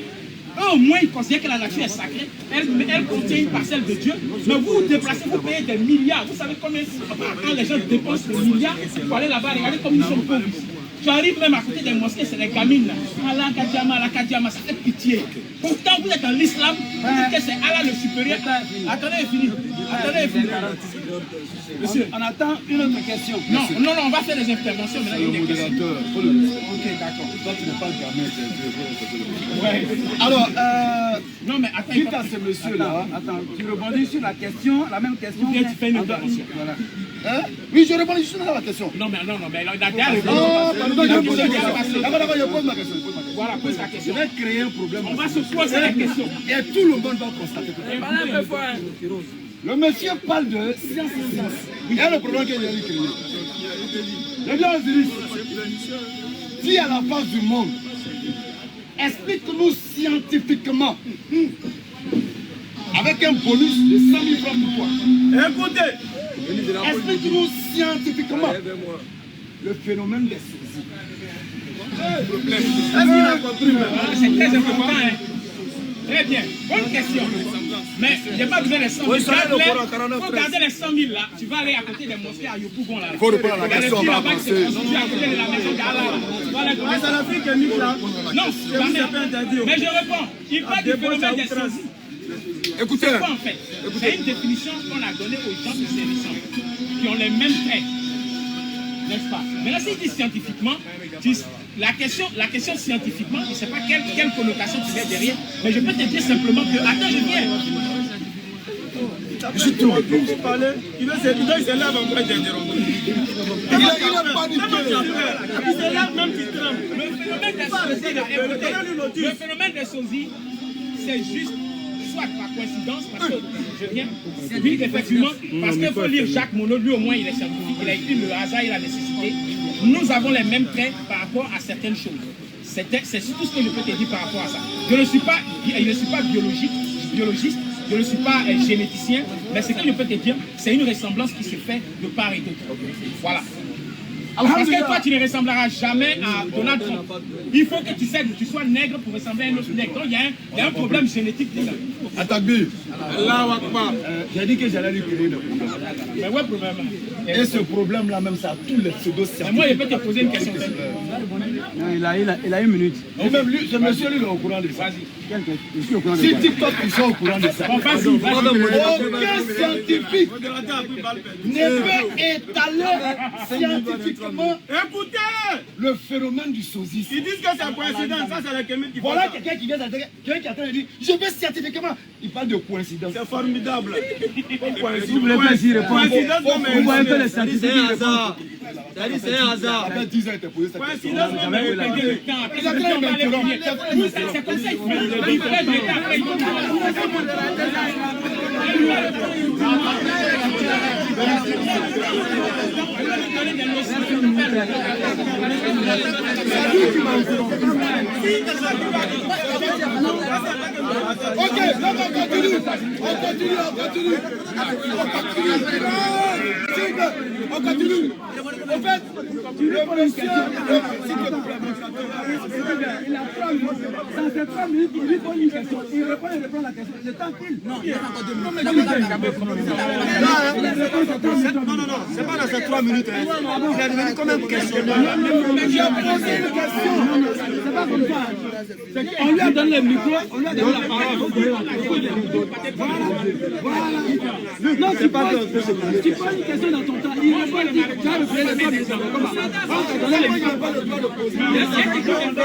A: eux au moins ils considèrent que la nature est sacrée, elle contient une parcelle de Dieu, mais vous vous déplacez, vous payez des milliards. Vous savez combien, quand les gens dépensent des milliards pour aller là-bas, regardez comme ils sont pauvres ici. Tu arrives même à côté des mosquées, c'est les gamines là. Allah Kadiama, ça fait pitié. Pourtant vous êtes dans l'islam, vous dites que c'est Allah le supérieur. Attendez, il finit. Monsieur,
D: On attend une autre question.
A: non, on va faire des interventions, mais là, il y a des questions. Ok, d'accord.
B: Toi, tu n'es pas permis d'intervenir.
A: Ouais.
B: Alors,
A: Non, mais attends,
B: dites à ce monsieur-là.
D: Attends, tu rebondis sur la question, la même question.
A: Ou bien tu
D: mais
A: fais une
D: en dehors-
A: intervention.
D: Voilà.
B: Hein? Oui, je réponds juste à la question.
A: Non, mais il a déjà répondu.
B: Oh, pardon,
A: La
B: je
A: question
B: pose
A: est déjà passée.
B: D'accord, je pose ma question.
A: Voilà, pose la
B: Je
A: question.
B: vais créer un problème.
A: On va se poser la question.
B: Et tout le monde va constater. Le monsieur parle de science. Il y a le problème qu'il a créé. Le bien Osiris, dis à la face du monde, explique-nous scientifiquement, avec un bonus de 100 000 francs pour toi.
C: Écoutez,
B: Explique-nous scientifiquement le phénomène des saisies.
C: est-ce qu'il a compris
A: Voilà, c'est très important. Hein. Très bien. Bonne question. Mais il n'y a pas besoin des 100 000. Il faut garder les 100 000 là. Tu vas aller à côté des mosquées à Yopougon là. Il
E: faut répondre à la question, on va avancer.
A: Tu vas à côté de la maison d'Allah. Tu vas aller
C: Mais c'est l'Afrique qui est mise là.
A: Non,
C: C'est vous, c'est pas interdit.
A: mais je réponds. Il parle du phénomène des saisies.
E: Écoutez,
A: C'est quoi en fait? C'est une définition qu'on a donnée aux gens de Sérisson, qui ont les mêmes traits. N'est-ce pas? Mais là, s'il dit scientifiquement, la question scientifiquement, je ne sais pas quelle connotation tu mets derrière, mais je peux te dire simplement que, attends, je viens.
C: Je te parler. Il s'élève en train d'interrompre.
E: il a paniqué.
C: Il s'élève même qu'il tremble.
A: Le phénomène des sosies, là, écoutez, le phénomène des sosies, c'est juste soit par coïncidence, parce que je viens, oui, effectivement, parce qu'il faut lire Jacques Monod, lui au moins il est scientifique, il a écrit Le hasard et la nécessité. Nous avons les mêmes traits par rapport à certaines choses. C'est tout ce que je peux te dire par rapport à ça. Je ne suis pas biologiste, je ne suis pas généticien, mais ce que je peux te dire, c'est une ressemblance qui se fait de part et d'autre. Voilà. Parce que toi, tu ne ressembleras jamais à Donald Trump. Il faut que tu sois nègre pour ressembler à un autre nègre. Donc, il y a un problème génétique déjà.
E: Attaque-B.
B: J'ai dit que j'allais lui créer le problème.
A: Mais ouais, problème.
B: Et ce problème-là, même ça, tous les pseudo-scientifiques.
A: Mais moi, je peux te poser une question.
D: Non, il a une minute.
B: Et même lui, ce monsieur, lui, il est au courant de ça.
D: Je suis au courant de
B: Si
D: ça.
B: TikTok, ils sont au courant de ça.
A: Bon, vas-y.
B: Aucun scientifique ne peut étaler scientifiquement
C: Écoutez,
B: le phénomène du sosie.
C: ils disent que c'est coïncidence. Ça, c'est les chimiques qui font
B: Voilà
C: ça.
B: quelqu'un qui vient d'entrer, quelqu'un qui est en train de dire, je veux scientifiquement. Il parle de coïncidence.
C: C'est formidable.
D: Vous voulez pas s'y répondre.
C: Coïncidence, non, mais
D: Vous voyez un peu les statistiques.
C: c'est un hasard. C'est un hasard.
B: Après 10 ans, il t'a posé cette question.
C: Coïncidence, non, mais
A: Perdez le temps. Après, le temps va aller venir. C'est comme ça qu'il faut. Il perd le temps. Après, il
B: Ok, donc on continue. On continue. En fait, le monsieur...
D: Il a 3 minutes. Ça fait 3 minutes qu'il lui pose une question. Il répond à la question. C'est tranquille. Non, il n'y a pas encore 2 minutes.
C: Non, c'est pas dans ces 3 minutes. Il est devenu comme un questionneur.
B: J'ai posé une question.
D: C'est pas comme ça. On lui a donné le micro, on lui a donné la parole. Voilà. Non, tu poses une question dans ton temps. Il répond, il dit, tu as le droit de poser. On donne le micro.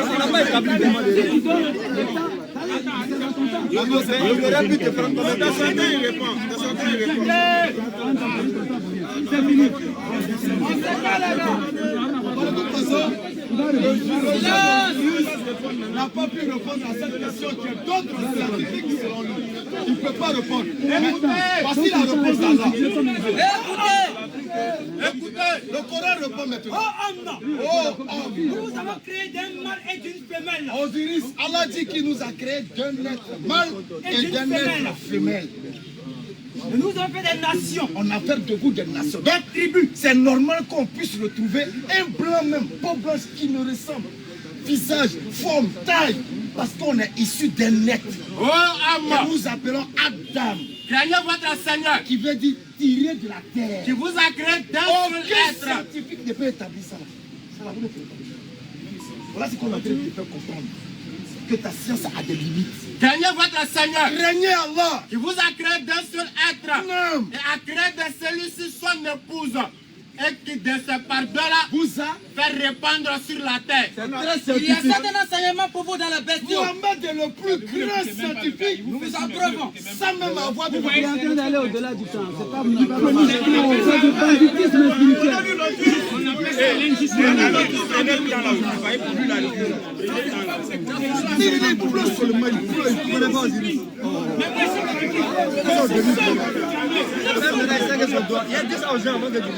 D: On n'a pas établi de demande. Si tu donnes le temps, dans ton temps.
C: Il aurait pu te prendre comme un questionneur. Il répond.
D: C'est fini.
B: On ne sait pas, les gars. De toute façon, le juge n'a pas pu répondre à cette question qui est d'autres scientifiques selon lui. Il ne peut pas répondre. Voici la réponse d'Allah. Écoutez, le Coran répond maintenant. Oh,
C: Nous avons créé d'un mâle et d'une femelle.
B: Osiris, Allah dit qu'il nous a créé d'un être mâle et d'un être femelle.
C: Et nous avons fait des nations.
B: On a fait de vous des nations, des tribus. C'est normal qu'on puisse retrouver un blanc même, peau blanche qui nous ressemble. Visage, forme, taille. Parce qu'on est issu d'un être.
E: Oh, Amma.
B: Que nous appelons Adam.
E: Craignez votre Seigneur
B: Qui veut dire tirer de la terre.
E: qui vous a créé d'un seul
B: Aucun
E: être.
B: scientifique ne peut établir ça. Ça va vous le faire. Voilà ce qu'on a en train de faire comprendre. que ta science a des limites.
C: Craignez votre Seigneur.
B: Craignez Allah.
C: Qui vous a créé d'un seul être.
B: Non.
C: Et a créé de celui-ci son épouse. Et qui de ce pardon-là
B: Vous a
C: fait répandre sur la terre.
B: très
D: Il y a
B: scientifique.
D: certains enseignements pour vous dans la bestiole.
B: Mohamed est le plus grand scientifique.
D: Nous vous approuvons.
B: Sans même avoir de
D: Vous êtes en train d'aller au-delà du temps. C'est pas vous.
B: Il pleut seulement, il pleut, il pleut pas. Il y a dit ça aux gens avant de dire.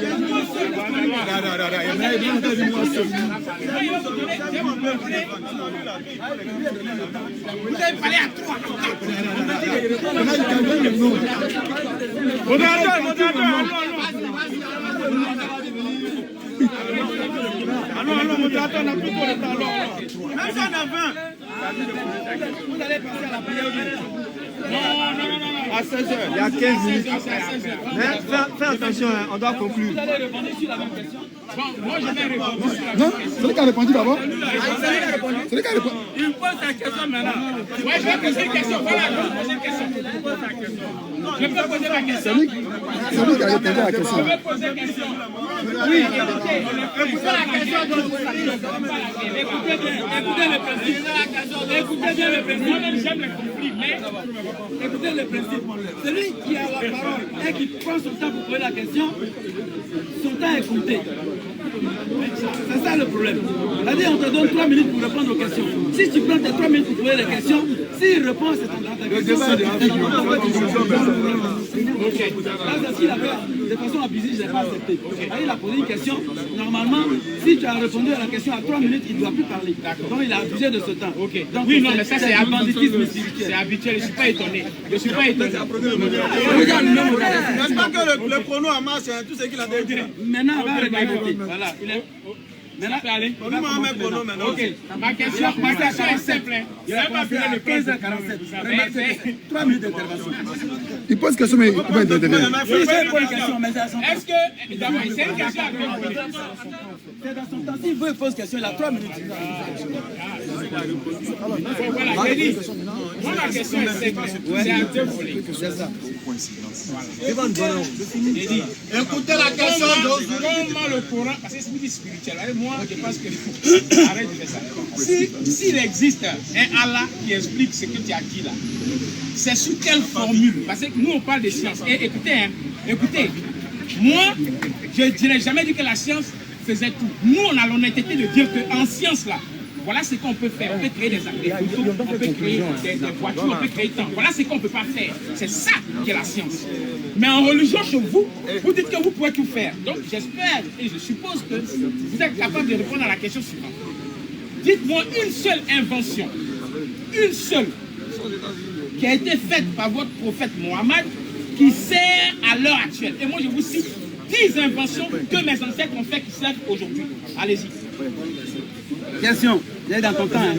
A: Vous avez parlé à 3.
C: Allons, modérateur, on n'a plus trop de temps. Même si on a 20. Vous allez passer à la prière. Non. À 16h. Il y a 15 minutes. Fais attention, hein, on doit conclure.
D: Vous allez répondre sur la même question.
A: Bon, moi je vais répondre.
E: Non, c'est lui qui a répondu d'abord. C'est lui qui a répondu.
A: Il pose sa question maintenant. Ouais, je vais poser une question. Voilà, je vais poser une question. Je peux poser ma question.
E: C'est lui qui a répondu à la question.
A: Je vais poser une question. Oui, écoutez la question de écoutez bien, écoutez le principe. Écoutez bien le principe. Moi-même j'aime les conflits, mais
D: Écoutez le principe. Celui qui a la parole et qui prend son temps pour poser la question, son temps est compté. C'est ça le problème. C'est-à-dire, on te donne 3 minutes pour répondre aux questions. Si tu prends tes 3 minutes pour poser les questions, s'il répond, c'est ton temps. Là, c'est ce qu'il a fait de façon abusive, je n'ai pas accepté. Il a posé une question. Normalement, si tu as répondu à la question à 3 minutes, il ne doit plus parler. Donc, il a abusé de ce temps. Donc,
A: oui, non, mais ça c'est
D: banditisme
A: habituel. C'est habituel, je ne suis pas étonné. Je ne suis pas étonné.
C: N'est-ce pas que le chrono en marche, tout ce qu'il a dit.
D: Maintenant, on va regarder. Voilà.
A: Maintenant, aller.
C: Ok.
A: Ma question est simple. Je n'avais pas fini le 15h47.
D: 3 minutes d'intervention.
E: Il pose question, mais il ne peut pas intervenir.
A: Est-ce que, d'abord, c'est une question à répondre.
D: C'est dans son temps. S'il veut, il pose question, il a 3 minutes.
A: Voilà, j'ai dit. Moi, ma question est simple. C'est à deux volets.
D: C'est ça.
A: J'ai dit.
C: Écoutez la question
A: Comment le Coran, parce que c'est une vie spirituelle. Moi, je pense que arrête de faire ça. S'il existe un Allah qui explique ce que tu as dit là, c'est sous quelle formule? Parce que nous, on parle de science. Et écoutez, moi, je n'ai jamais dit que la science faisait tout. Nous, on a l'honnêteté de dire qu'en science là, voilà ce qu'on peut faire. On peut créer des photos, on peut créer des voitures, on peut créer tant. Voilà ce qu'on ne peut pas faire. C'est ça qui est la science. Mais en religion, chez vous, vous dites que vous pouvez tout faire. Donc j'espère et je suppose que vous êtes capable de répondre à la question suivante. Dites-moi une seule invention, une seule, qui a été faite par votre prophète Mohammed, qui sert à l'heure actuelle. Et moi, je vous cite 10 inventions que mes ancêtres ont fait qui servent aujourd'hui. Allez-y.
D: Question. Il est dans ton temps.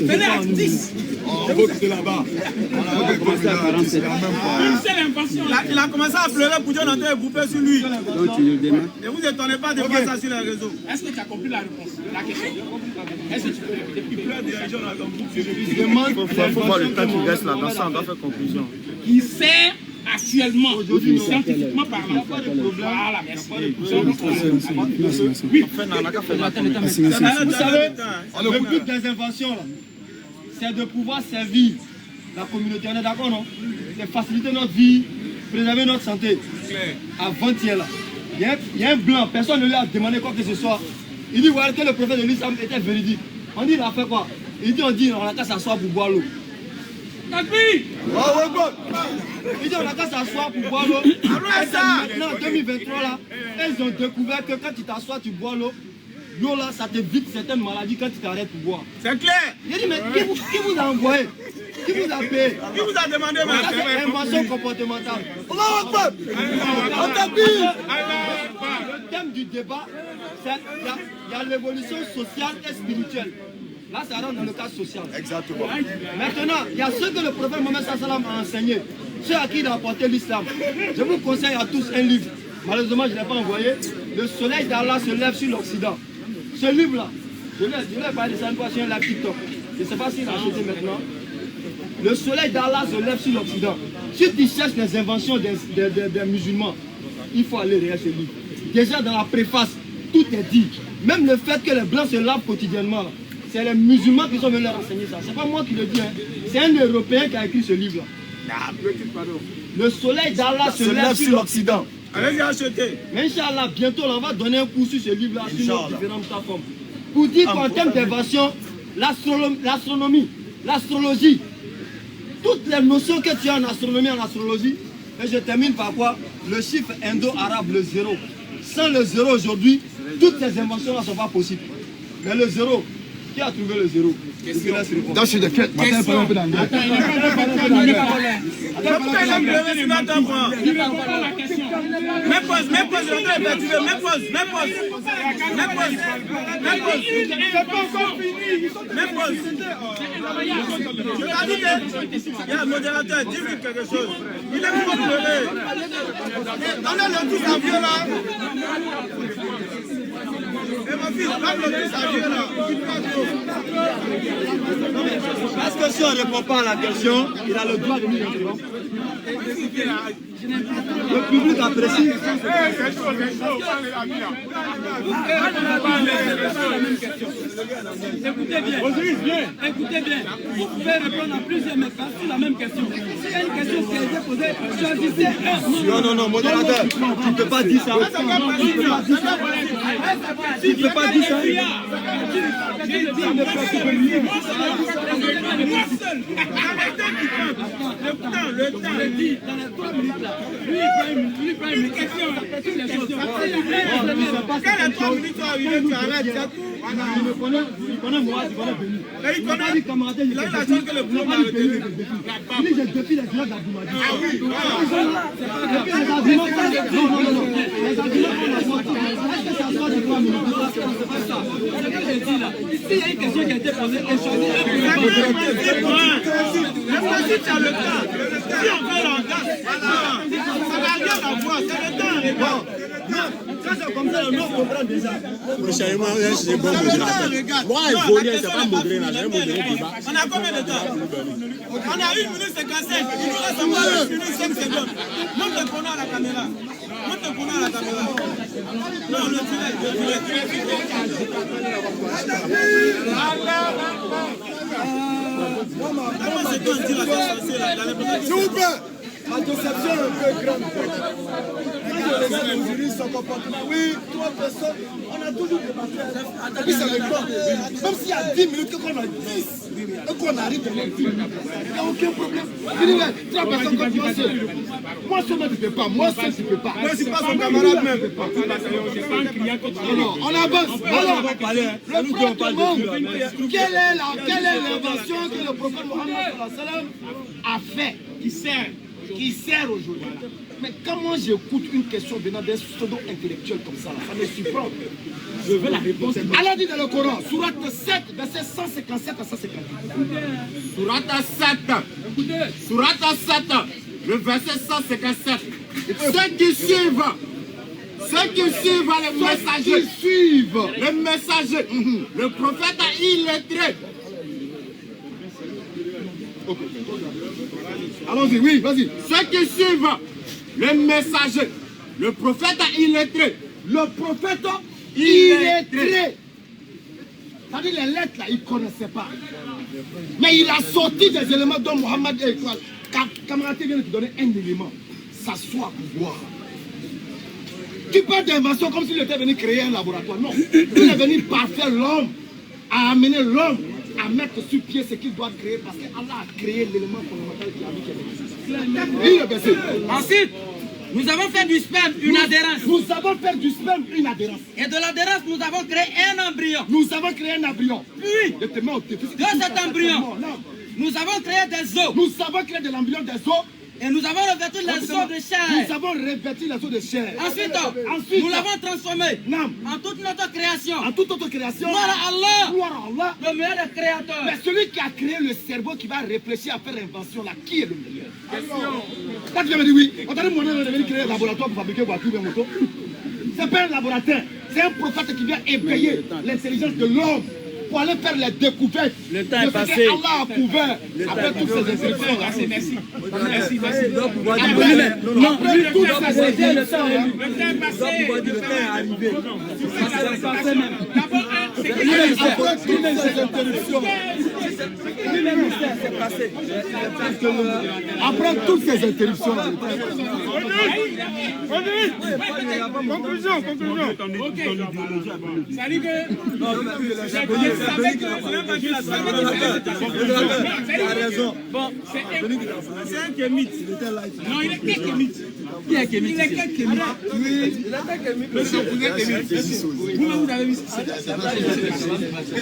A: Venez à 10. Une seule invention.
C: Il a commencé à pleurer pour Dieu dans tes groupés sur lui.
D: Donc tu le demandes.
C: Et vous n'étonnez pas de voir ça sur les réseaux.
A: Est-ce que tu as compris la réponse? La question. Est-ce que tu peux répéter?
B: Il demande, il faut voir le temps qui reste là. Dans ça, on doit faire conclusion.
A: Qui sert actuellement, scientifiquement parlant. Voilà, merci. Oui.
B: Vous savez, le but des inventions, là, c'est de pouvoir servir la communauté. On est d'accord, non? C'est faciliter notre vie, préserver notre santé. Avant-hier, là, il y a un blanc, personne ne lui a demandé quoi que ce soit. Il dit, voilà que le prophète de l'islam était véridique. On dit, il a fait quoi? Il dit, on a qu'à s'asseoir pour boire l'eau. Il dit on a qu'à s'asseoir pour boire l'eau. Maintenant en 2023 là, ils ont découvert que quand tu t'assois, tu bois l'eau. L'eau là, ça t'évite certaines maladies quand tu t'arrêtes pour boire.
C: C'est clair.
B: Il dit mais qui vous a envoyé? Qui vous a payé?
C: Qui vous a demandé?
B: Ça c'est invention comportementale. On t'appuie. Le thème du débat, c'est il y a l'évolution sociale et spirituelle. Là, ça rentre dans le cadre social.
E: Exactement.
B: Maintenant, il y a ceux que le prophète Mohammed a enseigné, ceux à qui il a apporté l'islam. Je vous conseille à tous un livre. Malheureusement, je ne l'ai pas envoyé. Le soleil d'Allah se lève sur l'Occident.
C: Ce livre-là, je vais parler de ça une fois sur un live TikTok. Je ne sais pas s'il a acheté maintenant. Le soleil d'Allah se lève sur l'Occident. Si tu cherches les inventions des musulmans, il faut aller derrière ce livre. Déjà dans la préface, tout est dit. Même le fait que les blancs se lavent quotidiennement, c'est les musulmans qui sont venus leur enseigner ça. C'est pas moi qui le dis, hein. C'est un Européen qui a écrit ce livre-là. Le soleil d'Allah se lève sur l'Occident.
B: Allez-y acheter.
C: Mais Inch'Allah, bientôt, on va donner un coup sur ce livre-là, sur nos différentes plateformes. Pour dire qu'en termes d'invention, l'astronomie, l'astrologie, toutes les notions que tu as en astronomie, en astrologie, et je termine par quoi? Le chiffre indo-arabe, le 0. Sans le 0 aujourd'hui, toutes ces inventions-là ne sont pas possibles. Mais le 0, qui a trouvé le 0?
E: Dans ce décret, maintenant, parle un peu d'anglais.
B: Il y a un modérateur, dis-lui quelque chose. Il est pour pleurer. Donnez le tout à vieux là. Et ma fille, donne le tout à vieux là.
C: Parce que si on ne répond pas à la question, il a le droit de nous interrompre. Le public apprécie.
D: Écoutez bien. Vous pouvez répondre à plusieurs, mais pas sur la même question. Il y a une question qui a été posée. Choisissez un.
C: Non, modérateur, tu ne peux pas dire ça. Tu ne peux pas dire ça.
B: Le temps.
D: Dans les 3 minutes là. Lui, il prend une question. Toutes les questions.
B: Quand les 3 minutes sont arrivées, tu arrêtes.
C: Il connaît moi, il connaît Béni.
B: Il connaît. Il a la chance que le boulot m'a arrêté.
C: Il dit, je défie les droits d'Abdoumadi.
B: Ah oui.
C: Les arguments, non. Les arguments, est-ce que ça sort de 3 minutes? C'est pas ça.
D: C'est ce que j'ai dit là. Ici, il y a une question qui a été posée. Et choisis un peu.
B: Le principe, c'est le temps. Si on fait l'engage, ça n'a rien à voir. C'est le temps.
C: Ça, c'est comme ça, nous comprend déjà.
F: Prochainement, c'est bon modérateur. Moi, évoluer, c'est pas modéré, là. J'ai modéré le débat.
B: On a combien de temps? On a 1 minute 55. Il nous reste encore 1 minute 5 secondes. Montre le chrono à la caméra. Montre le chrono à la caméra. Non, le direct.
E: S'il vous plaît, ma déception est un peu grande. Son comportement. Oui, 3 personnes, on a toujours débattu. Et puis c'est le temps. Même s'il y a 10 minutes qu'on a 10 et qu'on arrive dans les 10, il n'y a aucun problème. 3 personnes comme moi seul. Moi seul ne peux pas. Moi seul ne peux pas.
B: Moi, je suis pas son camarade même.
E: Alors, on avance. Alors, le pratiquement, quelle est l'invention que le prophète Mohammed a fait qui sert aujourd'hui? Mais comment j'écoute une question venant d'un pseudo-intellectuel comme ça, ça me surprend. Je veux la réponse. Allah dit dans le Coran, Surat 7, verset 157 à 158.
F: Surat 7, le verset 157. Ceux qui suivent les messagers, le prophète illettré.
E: Allons-y, oui, vas-y.
F: Ceux qui suivent les messagers, le prophète illettré.
E: Le prophète illettré. C'est-à-dire les lettres là, il ne connaissait pas. Mais il a sorti des éléments dont Mohammed et Camarade vient de te donner un élément. S'asseoir pour voir. Tu parles d'invention comme s'il était venu créer un laboratoire. Non. Il est venu parfaire l'homme, à amener l'homme à mettre sur pied ce qu'il doit créer parce qu'Allah a créé l'élément fondamental qui a mis qu'il existe.
D: Ensuite, nous avons fait du sperme une adhérence.
E: Nous avons fait du sperme une adhérence.
D: Et de l'adhérence, nous avons créé un embryon.
E: Nous avons créé un embryon.
D: Puis,
E: de cet
D: embryon, nous avons créé des os.
E: Nous avons créé de l'embryon des os.
D: Et nous avons revêtu les os de chair.
E: Nous avons revêtu les os de chair.
D: Ensuite, nous l'avons transformé en toute notre création.
E: En toute notre création.
D: Gloire à Allah,
E: le
D: meilleur des créateurs.
E: Mais celui qui a créé le cerveau qui va réfléchir à faire l'invention là, qui est le meilleur? Quand tu me dis oui, on t'a dit que mon est venu créer un laboratoire pour fabriquer voiture et moto.
B: C'est pas un laboratoire. C'est un prophète qui vient éveiller l'intelligence de l'homme pour aller faire les découvertes.
D: Le temps est passé.
B: Allah a couvert après toutes ces interruptions.
A: Merci.
D: Non,
B: Après toutes ces interruptions.
A: Le temps est passé.
F: Le temps est arrivé.
B: Après toutes ces interruptions. Après toutes ces interruptions.
C: Conclusion.
A: Ça dit que... Bon, c'est un kémite. Non, il est qu'un kémite. Qui est kémite? Il est qu'un kémite. Monsieur, vous êtes kémite. Vous-même, vous avez vu ce qui s'est passé.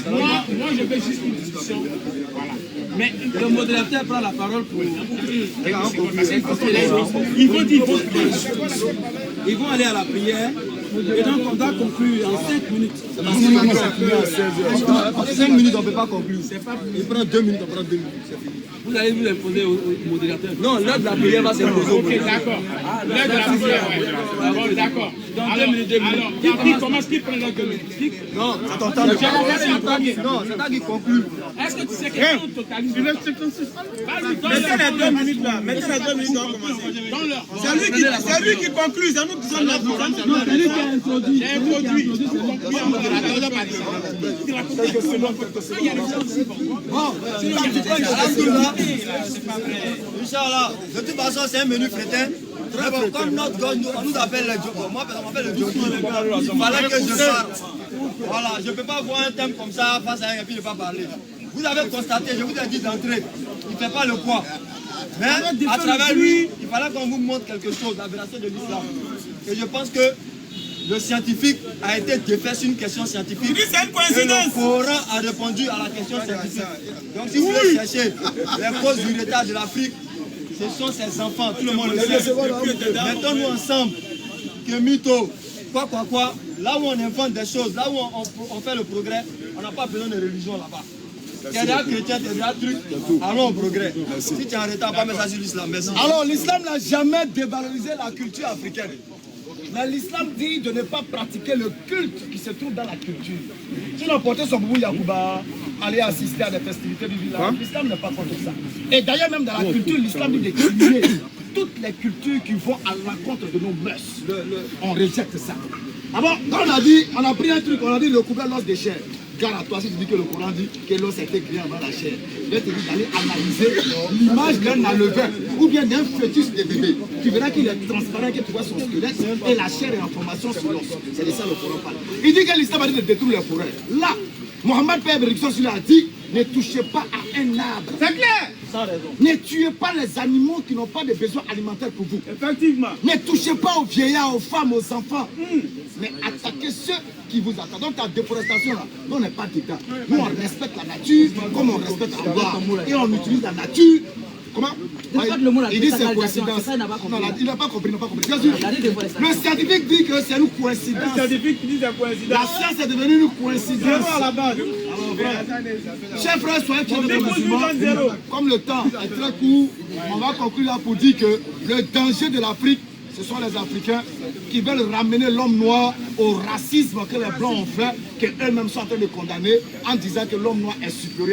A: Moi, je fais juste une discussion. Voilà. Mais
D: le modérateur prend la parole pour... Ils vont aller à la prière. Et donc, on doit conclure en 5 minutes.
F: 5 minutes, on ne peut pas conclure. Il prend 2 minutes, on prend 2 minutes.
D: Vous allez vous l'imposer au modérateur.
F: Non, l'heure de la prière va s'imposer au
A: ok, d'accord. L'heure de la prière, ouais. D'accord.
D: Dans 2 minutes, 2 minutes.
A: Alors, qui commence, qui prend l'heure 2 minutes?
F: Non, c'est ton temps de parler. Non, c'est toi qui conclut.
A: Est-ce que tu sais que on totalise? Vas-y,
C: Mettez les 2 minutes là. Mettez les 2 minutes, on commence.
A: dans l'heure.
C: C'est lui qui conclut, c'est nous qui sommes là.
A: J'ai introduit.
F: Inch'Allah, de toute façon, c'est un menu frétin. Mais bon, comme notre gosse, on nous appelle le Djoko. Moi, on m'appelle le Djoko. Il fallait que je parle. Voilà, je ne peux pas voir un thème comme ça face à un et puis ne pas parler. Vous avez constaté, je vous ai dit d'entrée, il ne fait pas le poids. Mais à travers lui, il fallait qu'on vous montre quelque chose, la véracité de l'islam. Et je pense que le scientifique a été défait sur une question scientifique.
C: C'est une coïncidence.
F: Et le Coran a répondu à la question scientifique. Donc si vous voulez chercher les causes du retard de l'Afrique, ce sont ses enfants, tout le monde le sait. Mettons-nous ensemble que mytho, quoi, là où on invente des choses, là où on fait le progrès, on n'a pas besoin de religion là-bas. T'es déjà chrétien, t'es déjà truc, allons au progrès. Si tu es en retard, pas mettre ça sur l'islam. Merci.
B: Alors l'islam n'a jamais dévalorisé la culture africaine. Mais l'islam dit de ne pas pratiquer le culte qui se trouve dans la culture. Si l'on portait son boubou Yacouba, aller assister à des festivités du village, l'islam n'est pas contre ça. Et d'ailleurs même dans la culture, l'islam dit d'éliminer toutes les cultures qui vont à l'encontre de nos mœurs. On rejette ça. D'abord, quand on a pris un truc, on a dit le couvert l'os des chairs. Car à toi, si tu dis que le Coran dit que l'os a été créé avant la chair, je vais te dire d'aller analyser l'image d'un enleveur ou bien d'un fœtus de bébé. Tu verras qu'il est transparent, que tu vois son squelette et la chair est en formation sur l'os. C'est de ça le Coran parle. Il dit que l'islam a dit de détruire les forêts. Là, Mohamed Père Berikson a dit ne touchez pas à un arbre.
C: C'est clair.
B: Ne tuez pas les animaux qui n'ont pas de besoins alimentaires pour vous.
C: Effectivement.
B: Ne touchez pas aux vieillards, aux femmes, aux enfants. Mais attaquez ceux qui vous attendent. Donc ta déforestation là, nous on n'est pas dedans. Nous on respecte la nature comme on respecte Allah. Et on utilise la nature. Comment? Il dit c'est coïncidence. Non, il n'a pas compris, Bien sûr, le scientifique dit que c'est une coïncidence.
C: Le scientifique dit c'est coïncidence.
B: La science est devenue une coïncidence.
C: À la base.
B: Chers frères, soyez fiers de nos musulmans. Comme le temps est très court, on va conclure là pour dire que le danger de l'Afrique, ce sont les Africains qui veulent ramener l'homme noir au racisme que les Blancs ont fait, qu'eux-mêmes sont en train de condamner en disant que l'homme noir est supérieur.